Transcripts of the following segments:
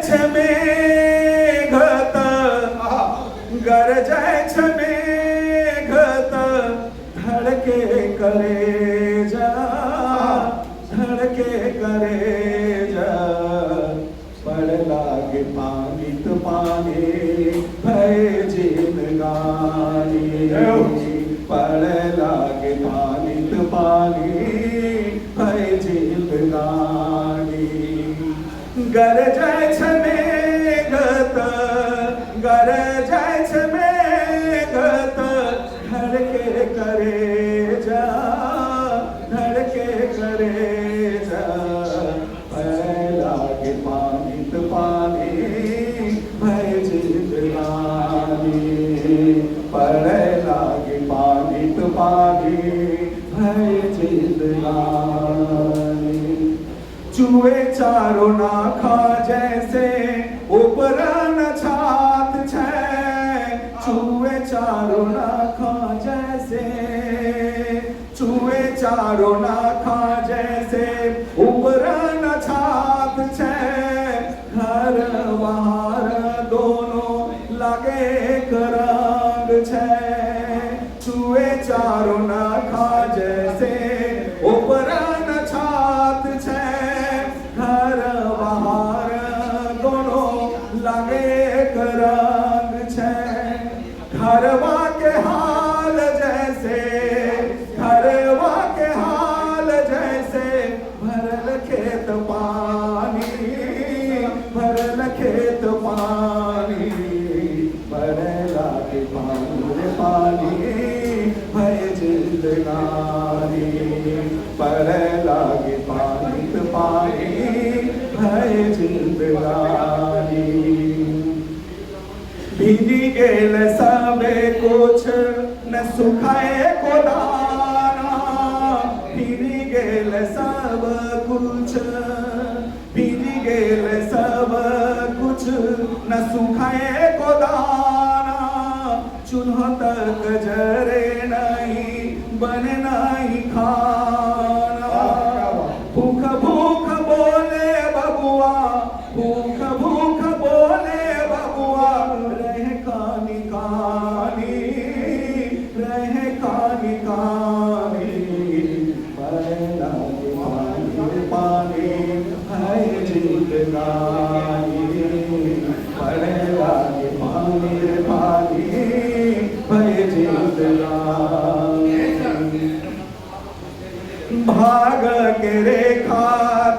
छ मेघत गरजाय छ मेघत धड़के कलेजा धड़के कलेजा पड़ लागे पानी तो पानी भय जिंदगानी पड़ लागे पानी तो पानी भय जिंदगानी गरजाय छ मेघत गरजाय छ मेघत धड़के कलेजा धड़के कलेजा भय लागे पानी तो पानी भय जिंदगानी पड़ लागे पानी तो पानी भय जिंदगानी चूहे चारों नाखा जैसे ऊपरा न छात छै चूहे चारों नाखा जैसे चूहे चारों नाखा जैसे ऊपरा न छात छै घर बाहर दोनों लगे करंग छै चूहे चारों नाखा जैसे ऊपरा न छात छै घर बाहर दोनों लगे करंग छै घरवा के हाल जैसे घरवा के हाल जैसे भरल खेत पानी भरल खेत पानी भरे लागे पानी रे पानी भय जिंदगानी पड़े लागे पानी तो पानी भय जिंदगानी भीगी गेल सबे कुछ न सुखाए को दाना भीगी गेल सब कुछ भीगी गेल सब कुछ न सुखाए को दाना चूल्हा तक जरे नहीं बने नहीं खाना भूख भूख बोले बबुआ भूख भूख बोले बबुआ रह कानी कानी रह कानी कानी पड़े लागे पानी पानी भय जिंदगानी पड़े लागे पानी पानी भय जिंदगानी भाग के रेखा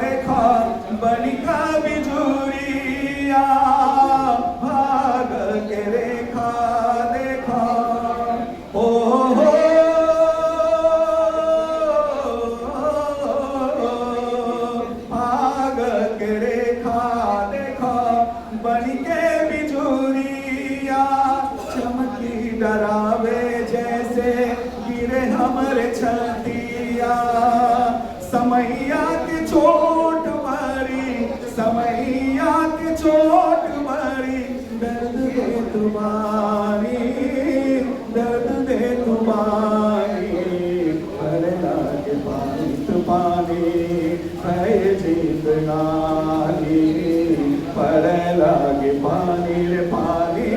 देखा बनिका बिजुरिया भाग के रेखा देखा ओ हो भाग के रेखा देखा बनिके बिजुरिया चमकी डरावे जैसे गिरे हमरे छतिया समैया की चोट मारी समैया की चोट मारी दर्द दे तुम्हारी दर्द दे तुम्हारी भरे लागे पानी तो पानी भय जिंदगानी पड़े लागे पानी रे पानी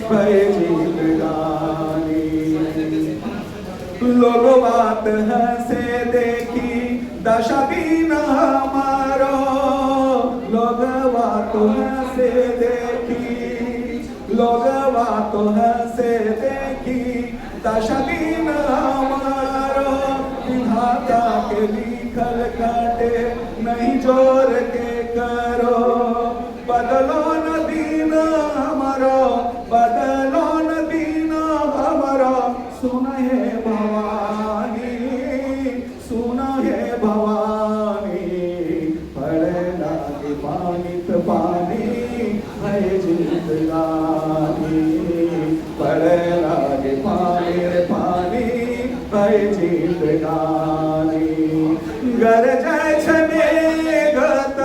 भय जिंदगानी लोग बात हंसे देखी दशा दीन हमारो लोग बात हंसे देखी लोग बात हंसे देखी दशा दीन हमारो विधाता के लिखल काटे नहीं जोर के करो बदलो न दीन हमारो बदलो न दीन हमारो सुन हे भवानी सुन हे भवानी पड़े लागे पानी तो पानी भय जिंदगानी पड़े लागे पानी रे पानी भय जिंदगानी गरजाय छ मेघत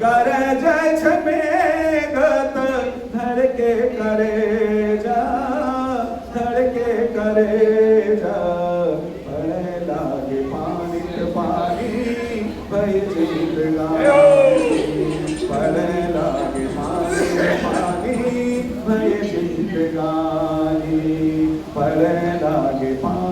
गरजाय छ मेघत धड़के कलेजा धड़के कलेजा पड़े लागे पानी तो पानी भय जिंदगानी पड़े लागे भय जिंदगानी, पड़े लागे पाँव